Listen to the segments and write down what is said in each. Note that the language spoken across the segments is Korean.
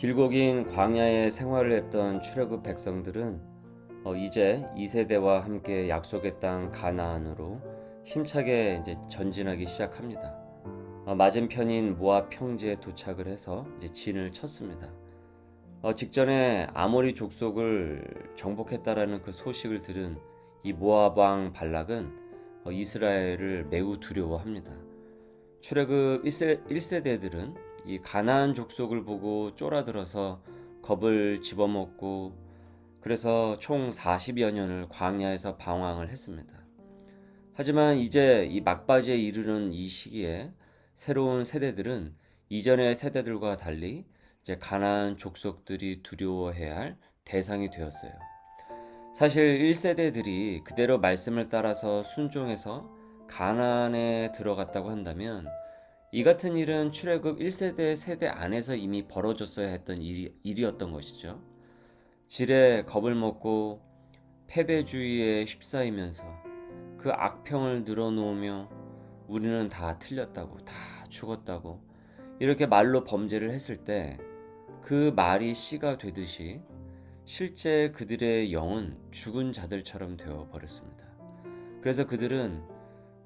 길고 긴 광야의 생활을 했던 출애굽 백성들은 이제 2세대와 함께 약속의 땅 가나안으로 힘차게 이제 전진하기 시작합니다. 맞은편인 모압 평지에 도착을 해서 이제 진을 쳤습니다. 직전에 아모리 족속을 정복했다라는 그 소식을 들은 이 모압 왕 발락은 이스라엘을 매우 두려워합니다. 출애굽 1세대들은 이 가나안 족속을 보고 쫄아들어서 겁을 집어먹고 그래서 총 40여 년을 광야에서 방황을 했습니다. 하지만 이제 이 막바지에 이르는 이 시기에 새로운 세대들은 이전의 세대들과 달리 이제 가나안 족속들이 두려워해야 할 대상이 되었어요. 사실 1세대들이 그대로 말씀을 따라서 순종해서 가나안에 들어갔다고 한다면 이 같은 일은 출애굽 1세대 세대 안에서 이미 벌어졌어야 했던 일이었던 것이죠. 지레 겁을 먹고 패배주의에 휩싸이면서 그 악평을 늘어놓으며 우리는 다 틀렸다고, 다 죽었다고 이렇게 말로 범죄를 했을 때 그 말이 씨가 되듯이 실제 그들의 영은 죽은 자들처럼 되어 버렸습니다. 그래서 그들은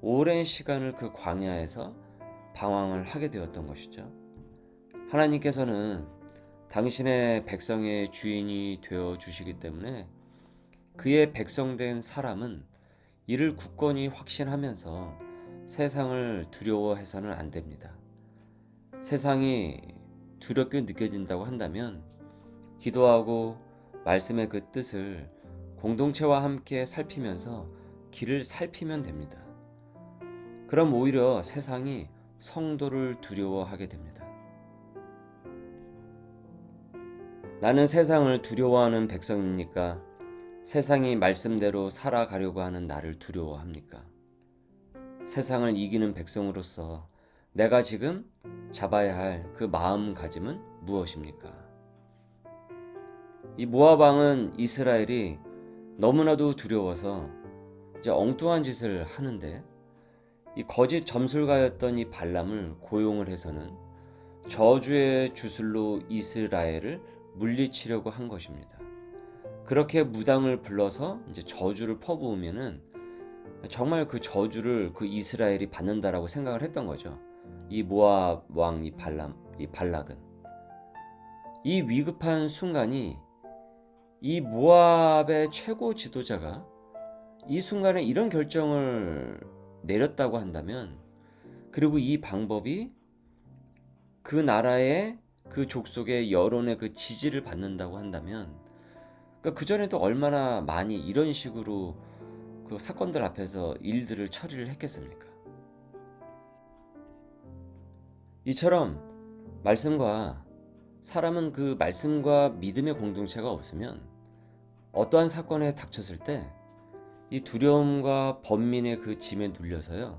오랜 시간을 그 광야에서 방황을 하게 되었던 것이죠. 하나님께서는 당신의 백성의 주인이 되어 주시기 때문에 그의 백성된 사람은 이를 굳건히 확신하면서 세상을 두려워해서는 안 됩니다. 세상이 두렵게 느껴진다고 한다면 기도하고 말씀의 그 뜻을 공동체와 함께 살피면서 길을 살피면 됩니다. 그럼 오히려 세상이 성도를 두려워하게 됩니다. 나는 세상을 두려워하는 백성입니까? 세상이 말씀대로 살아가려고 하는 나를 두려워합니까? 세상을 이기는 백성으로서 내가 지금 잡아야 할 그 마음가짐은 무엇입니까? 이 모압 왕은 이스라엘이 너무나도 두려워서 이제 엉뚱한 짓을 하는데 이 거짓 점술가였던 이 발람을 고용을 해서는 저주의 주술로 이스라엘을 물리치려고 한 것입니다. 그렇게 무당을 불러서 이제 저주를 퍼부으면은 정말 그 저주를 그 이스라엘이 받는다라고 생각을 했던 거죠. 이 모압 왕 이 발락은 이 위급한 순간이 이 모압의 최고 지도자가 이 순간에 이런 결정을 내렸다고 한다면, 그리고 이 방법이 그 나라의 그 족속의 여론의 그 지지를 받는다고 한다면, 그러니까 그전에도 얼마나 많이 이런 식으로 그 사건들 앞에서 일들을 처리를 했겠습니까? 이처럼 사람은 그 말씀과 믿음의 공동체가 없으면 어떠한 사건에 닥쳤을 때 이 두려움과 번민의 그 짐에 눌려서요,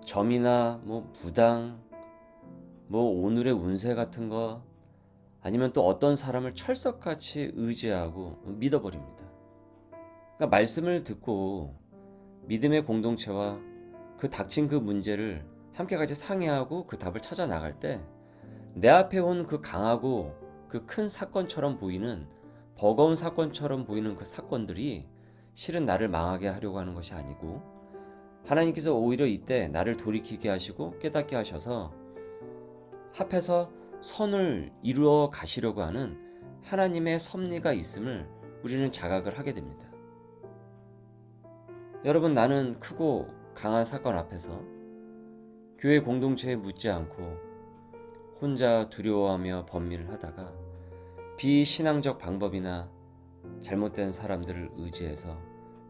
점이나 무당, 오늘의 운세 같은 거, 아니면 또 어떤 사람을 철석같이 의지하고 믿어버립니다. 그러니까 말씀을 듣고 믿음의 공동체와 그 닥친 그 문제를 함께 같이 상의하고 그 답을 찾아 나갈 때 내 앞에 온 그 강하고 그 큰 사건처럼 보이는, 버거운 사건처럼 보이는 그 사건들이 실은 나를 망하게 하려고 하는 것이 아니고, 하나님께서 오히려 이때 나를 돌이키게 하시고 깨닫게 하셔서 합해서 선을 이루어 가시려고 하는 하나님의 섭리가 있음을 우리는 자각을 하게 됩니다. 여러분, 나는 크고 강한 사건 앞에서 교회 공동체에 묻지 않고 혼자 두려워하며 번민을 하다가 비신앙적 방법이나 잘못된 사람들을 의지해서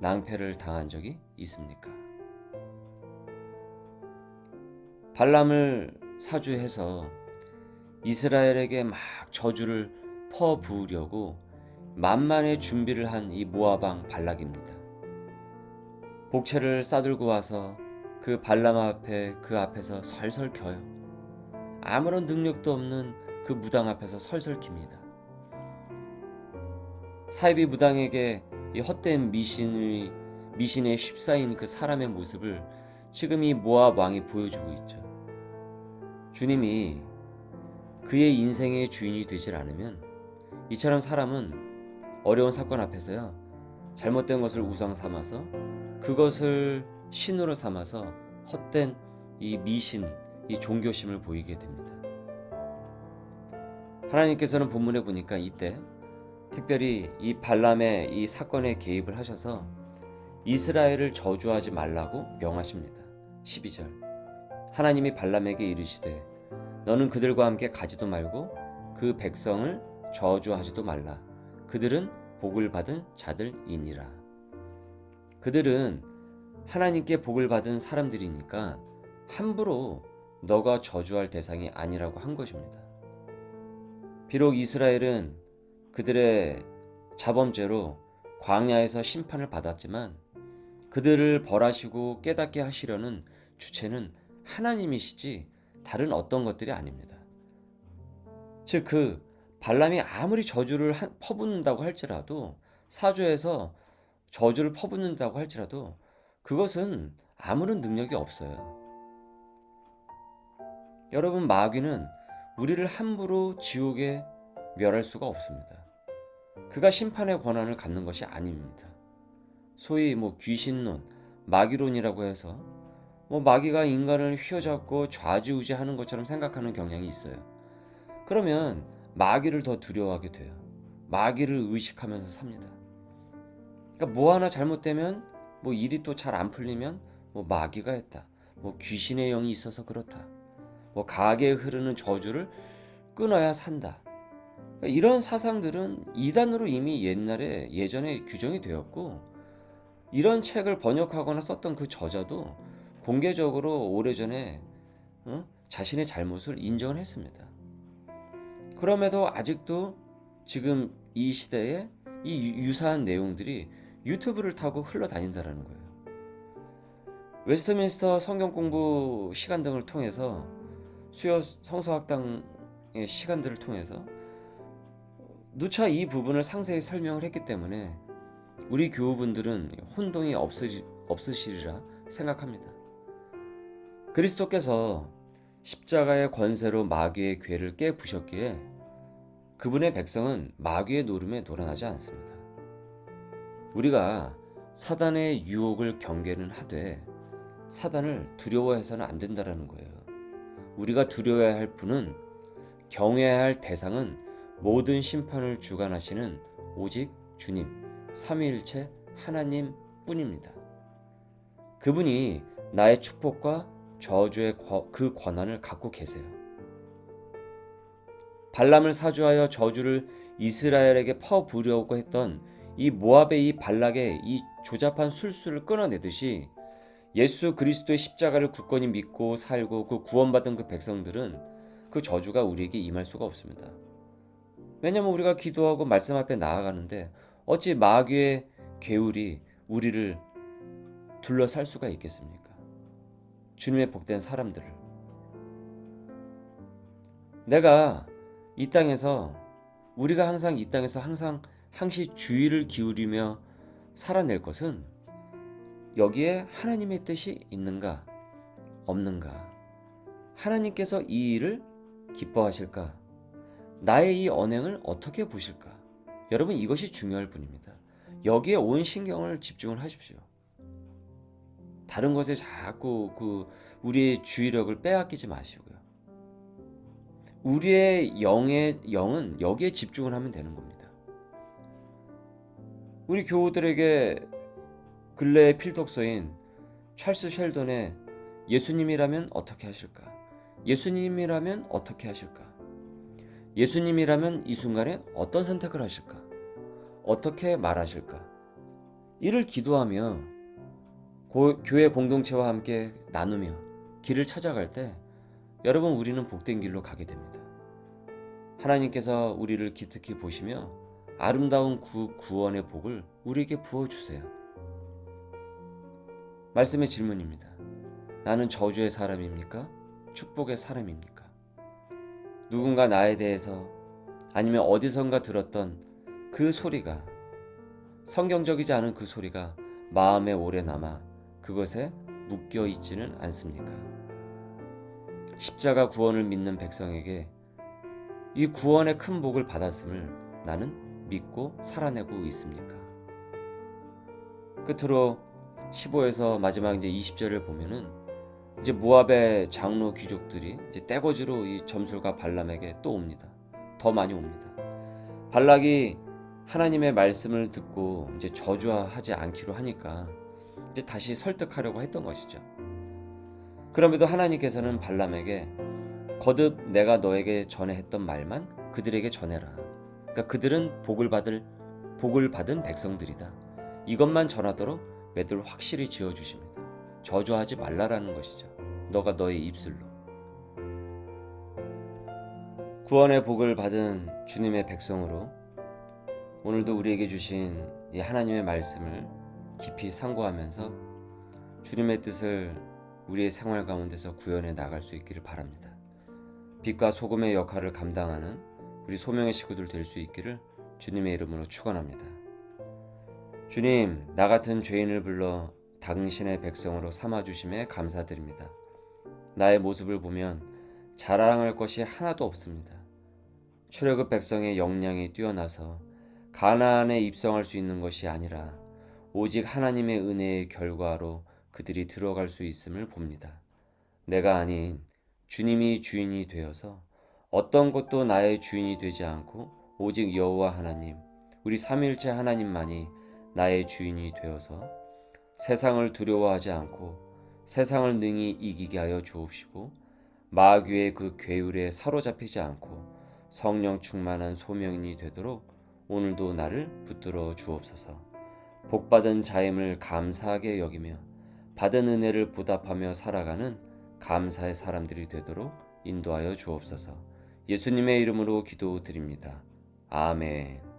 낭패를 당한 적이 있습니까? 발람을 사주해서 이스라엘에게 막 저주를 퍼부으려고 만만의 준비를 한 이 모압 왕 발락입니다. 복채를 싸들고 와서 그 발람 그 앞에서 설설 켜요. 아무런 능력도 없는 그 무당 앞에서 설설 킵니다. 사이비 무당에게 이 헛된 미신에 휩싸인 그 사람의 모습을 지금 이 모압 왕이 보여주고 있죠. 주님이 그의 인생의 주인이 되질 않으면 이처럼 사람은 어려운 사건 앞에서요, 잘못된 것을 우상 삼아서 그것을 신으로 삼아서 헛된 이 미신, 이 종교심을 보이게 됩니다. 하나님께서는 본문에 보니까 이때 특별히 이 발람의 이 사건에 개입을 하셔서 이스라엘을 저주하지 말라고 명하십니다. 12절. 하나님이 발람에게 이르시되 너는 그들과 함께 가지도 말고 그 백성을 저주하지도 말라. 그들은 복을 받은 자들이니라. 그들은 하나님께 복을 받은 사람들이니까 함부로 너가 저주할 대상이 아니라고 한 것입니다. 비록 이스라엘은 그들의 자범죄로 광야에서 심판을 받았지만 그들을 벌하시고 깨닫게 하시려는 주체는 하나님이시지 다른 어떤 것들이 아닙니다. 즉 그 발람이 아무리 저주를 퍼붓는다고 할지라도, 사조에서 저주를 퍼붓는다고 할지라도 그것은 아무런 능력이 없어요. 여러분, 마귀는 우리를 함부로 지옥에 멸할 수가 없습니다. 그가 심판의 권한을 갖는 것이 아닙니다. 소위 귀신론, 마귀론이라고 해서 마귀가 인간을 휘어잡고 좌지우지하는 것처럼 생각하는 경향이 있어요. 그러면 마귀를 더 두려워하게 돼요. 마귀를 의식하면서 삽니다. 그러니까 하나 잘못되면 일이 또 잘 안 풀리면 마귀가 했다. 귀신의 영이 있어서 그렇다. 가게에 흐르는 저주를 끊어야 산다. 그러니까 이런 사상들은 이단으로 이미 예전에 규정이 되었고, 이런 책을 번역하거나 썼던 그 저자도 공개적으로 오래전에 자신의 잘못을 인정을 했습니다. 그럼에도 아직도 지금 이 시대에 이 유사한 내용들이 유튜브를 타고 흘러다닌다는 거예요. 웨스트민스터 성경 공부 시간 등을 통해서, 수요 성서학당의 시간들을 통해서 누차 이 부분을 상세히 설명을 했기 때문에 우리 교우분들은 혼동이 없으시리라 생각합니다. 그리스도께서 십자가의 권세로 마귀의 궤를 깨부셨기에 그분의 백성은 마귀의 노름에 놀아나지 않습니다. 우리가 사단의 유혹을 경계는 하되 사단을 두려워해서는 안 된다는 거예요. 우리가 두려워해야 할 분은, 경외해야 할 대상은 모든 심판을 주관하시는 오직 주님, 삼위일체 하나님 뿐입니다. 그분이 나의 축복과 저주의 그 권한을 갖고 계세요. 발람을 사주하여 저주를 이스라엘에게 퍼부으려고 했던 이 모압의 이 발락의 이 조잡한 술수를 끊어내듯이 예수 그리스도의 십자가를 굳건히 믿고 살고 그 구원받은 그 백성들은 그 저주가 우리에게 임할 수가 없습니다. 왜냐하면 우리가 기도하고 말씀 앞에 나아가는데 어찌 마귀의 괴울이 우리를 둘러쌀 수가 있겠습니까? 주님의 복된 사람들을. 내가 이 땅에서, 우리가 항상 이 땅에서 항시 주의를 기울이며 살아낼 것은 여기에 하나님의 뜻이 있는가 없는가, 하나님께서 이 일을 기뻐하실까, 나의 이 언행을 어떻게 보실까. 여러분, 이것이 중요할 뿐입니다. 여기에 온 신경을 집중을 하십시오. 다른 것에 자꾸 우리의 주의력을 빼앗기지 마시고요. 우리의 영은 여기에 집중을 하면 되는 겁니다. 우리 교우들에게 근래의 필독서인 찰스 셸돈의 예수님이라면 어떻게 하실까? 예수님이라면 어떻게 하실까? 예수님이라면 이 순간에 어떤 선택을 하실까? 어떻게 말하실까? 이를 기도하며 교회 공동체와 함께 나누며 길을 찾아갈 때 여러분, 우리는 복된 길로 가게 됩니다. 하나님께서 우리를 기특히 보시며 아름다운 구원의 복을 우리에게 부어주세요. 말씀의 질문입니다. 나는 저주의 사람입니까? 축복의 사람입니까? 누군가 나에 대해서 아니면 어디선가 들었던 그 소리가, 성경적이지 않은 그 소리가 마음에 오래 남아 그것에 묶여 있지는 않습니까? 십자가 구원을 믿는 백성에게 이 구원의 큰 복을 받았음을 나는 믿고 살아내고 있습니까? 끝으로 15에서 마지막 이제 20절을 보면은 이제 모압의 장로 귀족들이 이제 떼거지로 이 점술가 발람에게 또 옵니다. 더 많이 옵니다. 발락이 하나님의 말씀을 듣고 이제 저주하지 않기로 하니까 이제 다시 설득하려고 했던 것이죠. 그럼에도 하나님께서는 발람에게 거듭 내가 너에게 전에 했던 말만 그들에게 전해라. 그러니까 그들은 복을 받은 백성들이다. 이것만 전하도록 매들 확실히 지어주십니다. 저주하지 말라라는 것이죠. 너가 너의 입술로. 구원의 복을 받은 주님의 백성으로 오늘도 우리에게 주신 이 하나님의 말씀을 깊이 상고하면서 주님의 뜻을 우리의 생활 가운데서 구현해 나갈 수 있기를 바랍니다. 빛과 소금의 역할을 감당하는 우리 소명의 식구들 될 수 있기를 주님의 이름으로 축원합니다. 주님, 나 같은 죄인을 불러 당신의 백성으로 삼아주심에 감사드립니다. 나의 모습을 보면 자랑할 것이 하나도 없습니다. 출애굽 백성의 역량이 뛰어나서 가나안에 입성할 수 있는 것이 아니라 오직 하나님의 은혜의 결과로 그들이 들어갈 수 있음을 봅니다. 내가 아닌 주님이 주인이 되어서 어떤 것도 나의 주인이 되지 않고 오직 여호와 하나님, 우리 삼위일체 하나님만이 나의 주인이 되어서 세상을 두려워하지 않고 세상을 능히 이기게 하여 주옵시고 마귀의 그 괴율에 사로잡히지 않고 성령 충만한 소명인이 되도록 오늘도 나를 붙들어 주옵소서. 복받은 자임을 감사하게 여기며 받은 은혜를 보답하며 살아가는 감사의 사람들이 되도록 인도하여 주옵소서. 예수님의 이름으로 기도드립니다. 아멘.